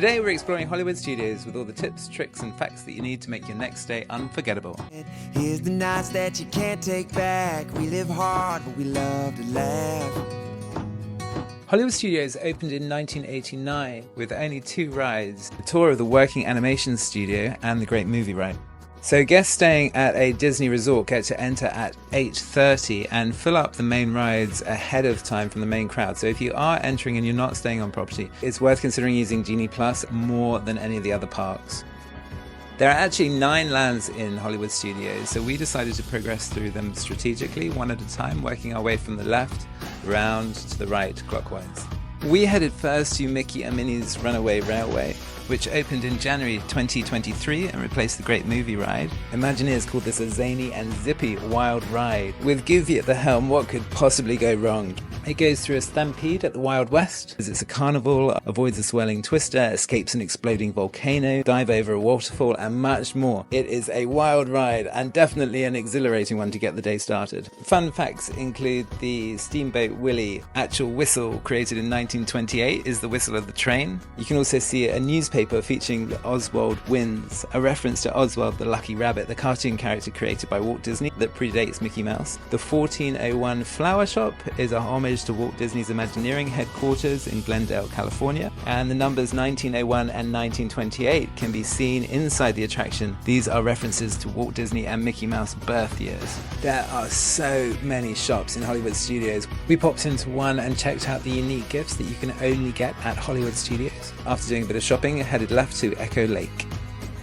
Today we're exploring Hollywood studios with all the tips, tricks and facts that you need to make your next day unforgettable. Here's the nights that you can't take back. We live hard, but we love to laugh. Hollywood Studios opened in 1989 with only 2 rides, the tour of the Working Animation Studio and the Great Movie Ride. So guests staying at a Disney resort get to enter at 8:30 and fill up the main rides ahead of time from the main crowd. So if you are entering and you're not staying on property, it's worth considering using Genie Plus more than any of the other parks. There are actually 9 lands in Hollywood Studios, so we decided to progress through them strategically, one at a time, working our way from the left round to the right clockwise. We headed first to Micky and Minnie's Runaway Railway, which opened in January 2023 and replaced the Great Movie Ride. Imagineers called this a zany and zippy wild ride. With Goofy at the helm, what could possibly go wrong? It goes through a stampede at the Wild West, visits a carnival, avoids a swirling twister, escapes an exploding volcano, dive over a waterfall, and much more. It is a wild ride and definitely an exhilarating one to get the day started. Fun facts include the Steamboat Willie actual whistle created in 1928 is the whistle of the train. You can also see a newspaper featuring the Oswald Wins, a reference to Oswald the Lucky Rabbit, the cartoon character created by Walt Disney that predates Mickey Mouse. The 1401 Flower Shop is a homage to Walt Disney's Imagineering headquarters in Glendale, California, and the numbers 1901 and 1928 can be seen inside the attraction. These are references to Walt Disney and Mickey Mouse birth years. There are so many shops in Hollywood Studios. We popped into one and checked out the unique gifts that you can only get at Hollywood Studios. After doing a bit of shopping, headed left to Echo Lake.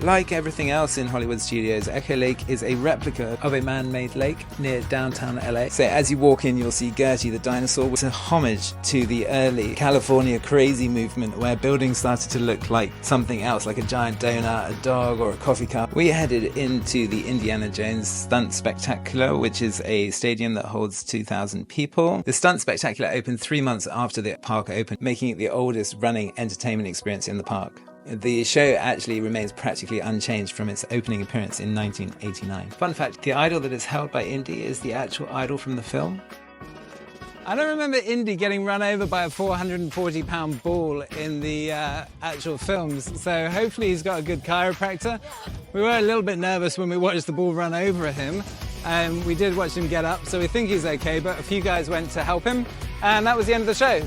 Like everything else in Hollywood Studios, Echo Lake is a replica of a man-made lake near downtown LA. So as you walk in, you'll see Gertie the dinosaur, which is a homage to the early California crazy movement where buildings started to look like something else, like a giant donut, a dog or a coffee cup. We headed into the Indiana Jones Stunt Spectacular, which is a stadium that holds 2,000 people. The Stunt Spectacular opened 3 months after the park opened, making it the oldest running entertainment experience in the park. The show actually remains practically unchanged from its opening appearance in 1989. Fun fact, the idol that is held by Indy is the actual idol from the film. I don't remember Indy getting run over by a 440-pound ball in the actual films, so hopefully he's got a good chiropractor. We were a little bit nervous when we watched the ball run over him. We did watch him get up, so we think he's okay, but a few guys went to help him, and that was the end of the show.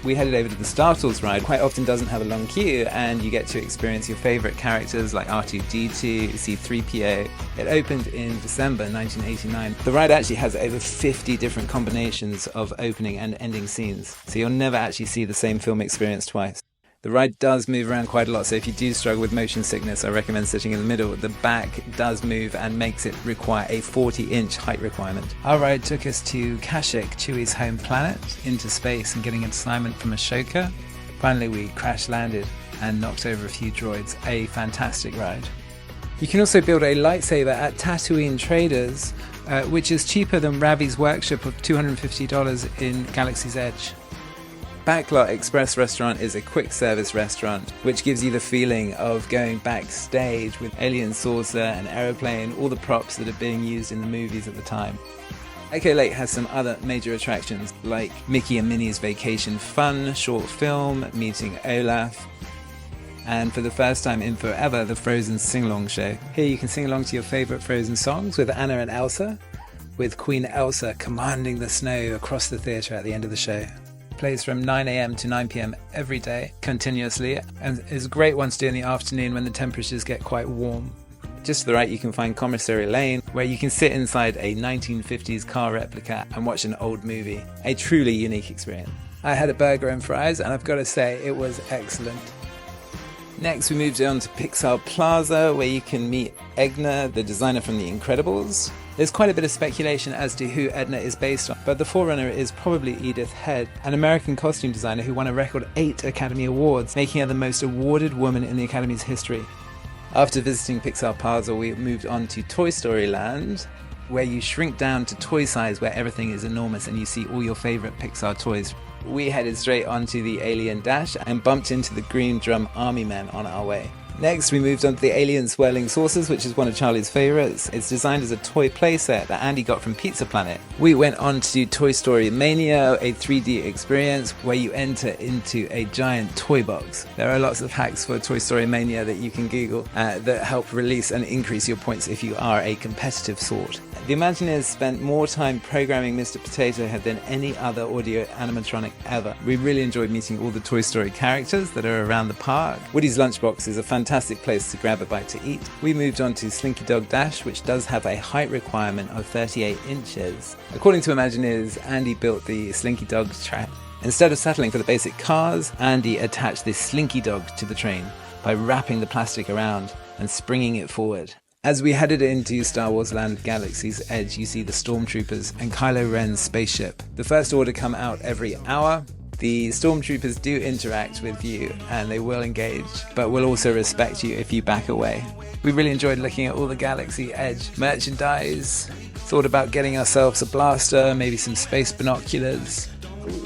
We headed over to the Star Tours ride. Quite often doesn't have a long queue and you get to experience your favourite characters like R2-D2, C-3PO. It opened in December 1989. The ride actually has over 50 different combinations of opening and ending scenes, so you'll never actually see the same film experience twice. The ride does move around quite a lot, so if you do struggle with motion sickness, I recommend sitting in the middle. The back does move and makes it require a 40-inch height requirement. Our ride took us to Kashyyyk, Chewie's home planet, into space and getting an assignment from Ashoka. Finally, we crash-landed and knocked over a few droids. A fantastic ride. You can also build a lightsaber at Tatooine Traders, which is cheaper than Ravi's workshop of $250 in Galaxy's Edge. Backlot Express restaurant is a quick service restaurant which gives you the feeling of going backstage with alien saucer and aeroplane, all the props that are being used in the movies at the time. Echo Lake has some other major attractions like Mickey and Minnie's Vacation Fun short film, meeting Olaf, and for the first time in forever, the Frozen sing-along show. Here you can sing along to your favourite Frozen songs with Anna and Elsa, with Queen Elsa commanding the snow across the theatre at the end of the show. Plays from 9 a.m. to 9 p.m. every day, continuously, and is a great one to do in the afternoon when the temperatures get quite warm. Just to the right you can find Commissary Lane, where you can sit inside a 1950s car replica and watch an old movie. A truly unique experience. I had a burger and fries, and I've got to say it was excellent. Next we moved on to Pixar Plaza, where you can meet Edna, the designer from The Incredibles. There's quite a bit of speculation as to who Edna is based on, but the forerunner is probably Edith Head, an American costume designer who won a record 8 Academy Awards, making her the most awarded woman in the Academy's history. After visiting Pixar Plaza, we moved on to Toy Story Land, where you shrink down to toy size, where everything is enormous and you see all your favourite Pixar toys. We headed straight onto the Alien Dash and bumped into the Green Drum Army Men on our way. Next, we moved on to the alien swirling saucers, which is one of Charlie's favourites. It's designed as a toy playset that Andy got from Pizza Planet. We went on to do Toy Story Mania, a 3D experience where you enter into a giant toy box. There are lots of hacks for Toy Story Mania that you can Google that help release and increase your points if you are a competitive sort. The Imagineers spent more time programming Mr. Potato Head than any other audio animatronic ever. We really enjoyed meeting all the Toy Story characters that are around the park. Woody's Lunchbox is a fantastic place to grab a bite to eat. We moved on to Slinky Dog Dash, which does have a height requirement of 38 inches. According to Imagineers, Andy built the Slinky Dog track. Instead of settling for the basic cars, Andy attached this Slinky Dog to the train by wrapping the plastic around and springing it forward. As we headed into Star Wars Land Galaxy's Edge, you see the Stormtroopers and Kylo Ren's spaceship. The First Order come out every hour. The Stormtroopers do interact with you and they will engage, but will also respect you if you back away. We really enjoyed looking at all the Galaxy Edge merchandise, thought about getting ourselves a blaster, maybe some space binoculars.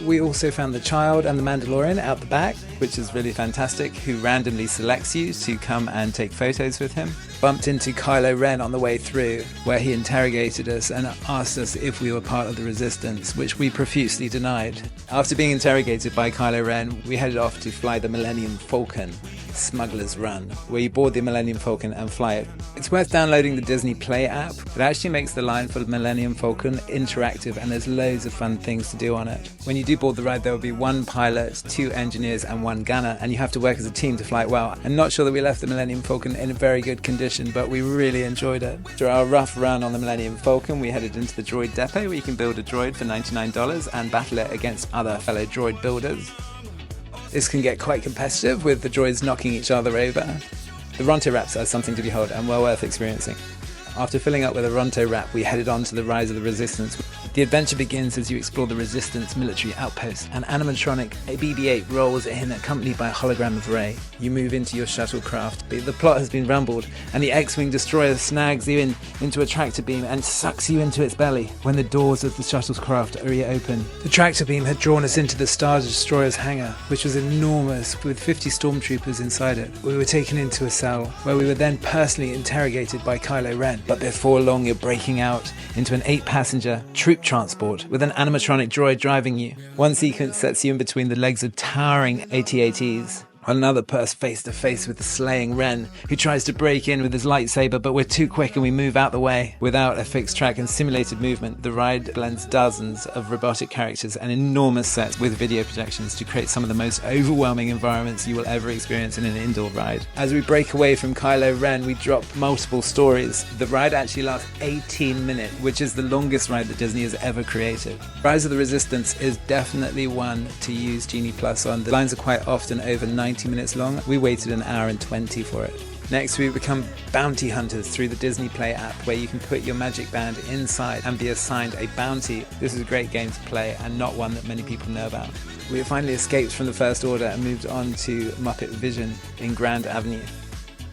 We also found the Child and the Mandalorian out the back, which is really fantastic, who randomly selects you to come and take photos with him. Bumped into Kylo Ren on the way through, where he interrogated us and asked us if we were part of the Resistance, which we profusely denied. After being interrogated by Kylo Ren, we headed off to fly the Millenium Falcon, Smuggler's Run, where you board the Millenium Falcon and fly it. It's worth downloading the Disney Play app. It actually makes the line for the Millenium Falcon interactive and there's loads of fun things to do on it. When you do board the ride, there will be one pilot, 2 engineers and 1 gunner, and you have to work as a team to fly it well. I'm not sure that we left the Millenium Falcon in a very good condition, but we really enjoyed it. After our rough run on the Millenium Falcon, we headed into the droid depot where you can build a droid for $99 and battle it against other fellow droid builders. This can get quite competitive with the droids knocking each other over. The Ronto Wraps are something to behold and well worth experiencing. After filling up with a Ronto Wrap, we headed on to the Rise of the Resistance. The adventure begins as you explore the Resistance military outpost. An animatronic BB-8 rolls in accompanied by a hologram of Rey. You move into your shuttlecraft. The plot has been rumbled, and the X-Wing destroyer snags you into a tractor beam and sucks you into its belly when the doors of the shuttlecraft reopen. The tractor beam had drawn us into the Star Destroyer's hangar, which was enormous, with 50 stormtroopers inside it. We were taken into a cell, where we were then personally interrogated by Kylo Ren. But before long, you're breaking out into an 8-passenger troop transport with an animatronic droid driving you. One sequence sets you in between the legs of towering AT-ATs. Another bursts face to face with the slaying Ren, who tries to break in with his lightsaber, but we're too quick and we move out the way. Without a fixed track and simulated movement, the ride blends dozens of robotic characters and enormous sets with video projections to create some of the most overwhelming environments you will ever experience in an indoor ride. As we break away from Kylo Ren, we drop multiple stories. The ride actually lasts 18 minutes, which is the longest ride that Disney has ever created. Rise of the Resistance is definitely one to use Genie Plus on. The lines are quite often over 90 minutes long. We waited an hour and 20 for it. Next, we become bounty hunters through the Disney Play app, where you can put your magic band inside and be assigned a bounty. This is a great game to play and not one that many people know about. We have finally escaped from the First Order and moved on to Muppet Vision in Grand Avenue.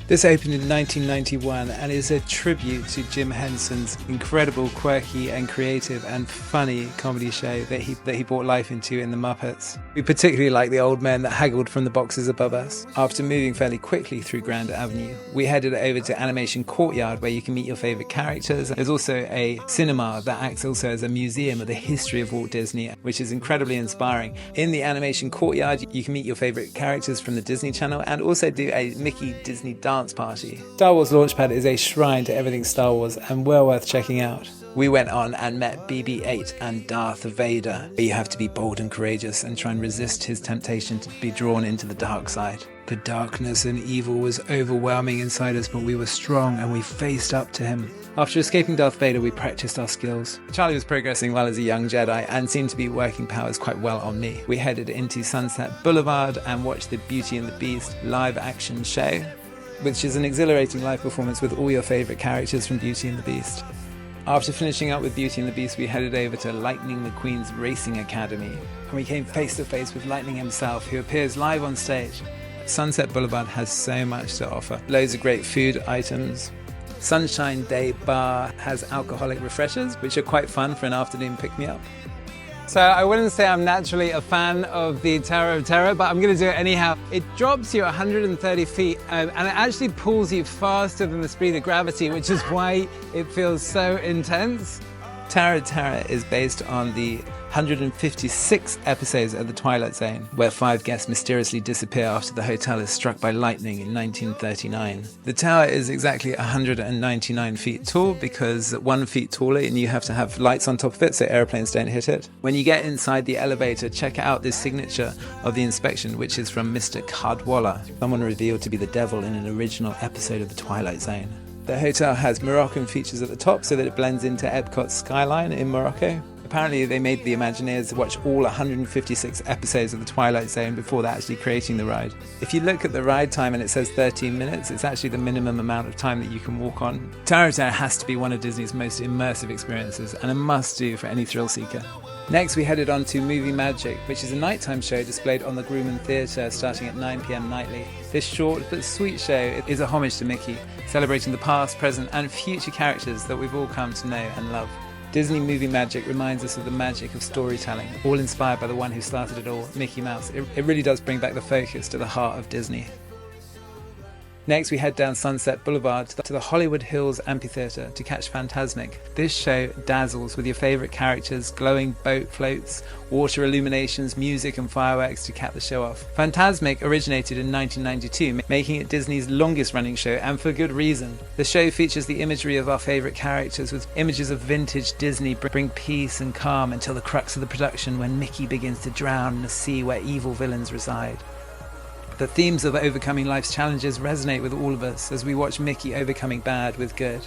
This opened in 1991 and is a tribute to Jim Henson's incredible, quirky and creative and funny comedy show that he brought life into in The Muppets. We particularly like the old men that haggled from the boxes above us. After moving fairly quickly through Grand Avenue, we headed over to Animation Courtyard, where you can meet your favourite characters. There's also a cinema that acts also as a museum of the history of Walt Disney, which is incredibly inspiring. In the Animation Courtyard, you can meet your favourite characters from the Disney Channel and also do a Mickey Disney dance party. Star Wars Launchpad is a shrine to everything Star Wars and well worth checking out. We went on and met BB-8 and Darth Vader. You have to be bold and courageous and try and resist his temptation to be drawn into the dark side. The darkness and evil was overwhelming inside us, but we were strong and we faced up to him. After escaping Darth Vader, we practiced our skills. Charlie was progressing well as a young Jedi and seemed to be working powers quite well on me. We headed into Sunset Boulevard and watched the Beauty and the Beast live action show, which is an exhilarating live performance with all your favourite characters from Beauty and the Beast. After finishing up with Beauty and the Beast, we headed over to Lightning McQueen's Racing Academy, and we came face to face with Lightning himself, who appears live on stage. Sunset Boulevard has so much to offer. Loads of great food items. Sunshine Day Bar has alcoholic refreshers, which are quite fun for an afternoon pick-me-up. So I wouldn't say I'm naturally a fan of the Tower of Terror, but I'm going to do it anyhow. It drops you 130 feet and it actually pulls you faster than the speed of gravity, which is why it feels so intense. Tower of Terror is based on the 156 episodes of The Twilight Zone, where 5 guests mysteriously disappear after the hotel is struck by lightning in 1939. The tower is exactly 199 feet tall because 1 feet taller and you have to have lights on top of it so airplanes don't hit it. When you get inside the elevator, check out this signature of the inspection, which is from Mr. Cardwalla, someone revealed to be the devil in an original episode of The Twilight Zone. The hotel has Moroccan features at the top so that it blends into Epcot's skyline in Morocco. Apparently they made the Imagineers watch all 156 episodes of The Twilight Zone before they're actually creating the ride. If you look at the ride time and it says 13 minutes, it's actually the minimum amount of time that you can walk on. Tower of Terror has to be one of Disney's most immersive experiences and a must-do for any thrill seeker. Next we headed on to Movie Magic, which is a nighttime show displayed on the Grumman Theatre starting at 9 p.m. nightly. This short but sweet show is a homage to Mickey, celebrating the past, present and future characters that we've all come to know and love. Disney Movie Magic reminds us of the magic of storytelling, all inspired by the one who started it all, Mickey Mouse. It really does bring back the focus to the heart of Disney. Next, we head down Sunset Boulevard to the Hollywood Hills Amphitheatre to catch Fantasmic. This show dazzles with your favourite characters, glowing boat floats, water illuminations, music and fireworks to cap the show off. Fantasmic originated in 1992, making it Disney's longest running show, and for good reason. The show features the imagery of our favourite characters with images of vintage Disney bring peace and calm until the crux of the production when Mickey begins to drown in a sea where evil villains reside. The themes of overcoming life's challenges resonate with all of us as we watch Mickey overcoming bad with good.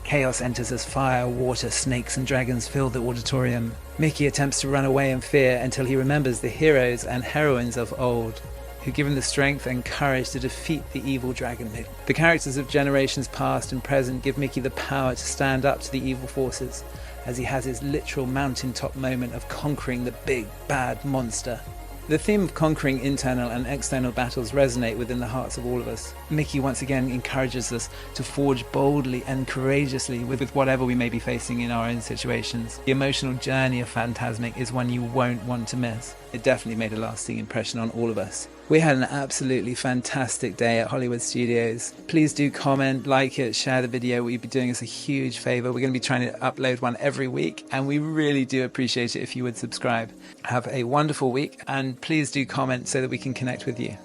Chaos enters as fire, water, snakes and dragons fill the auditorium. Mickey attempts to run away in fear until he remembers the heroes and heroines of old, who give him the strength and courage to defeat the evil dragon. The characters of generations past and present give Mickey the power to stand up to the evil forces, as he has his literal mountaintop moment of conquering the big bad monster. The theme of conquering internal and external battles resonate within the hearts of all of us. Mickey once again encourages us to forge boldly and courageously with whatever we may be facing in our own situations. The emotional journey of Fantasmic is one you won't want to miss. It definitely made a lasting impression on all of us. We had an absolutely fantastic day at Hollywood Studios. Please do comment, like it, share the video. You'd be doing us a huge favour. We're going to be trying to upload one every week, and we really do appreciate it if you would subscribe. Have a wonderful week, and please do comment so that we can connect with you.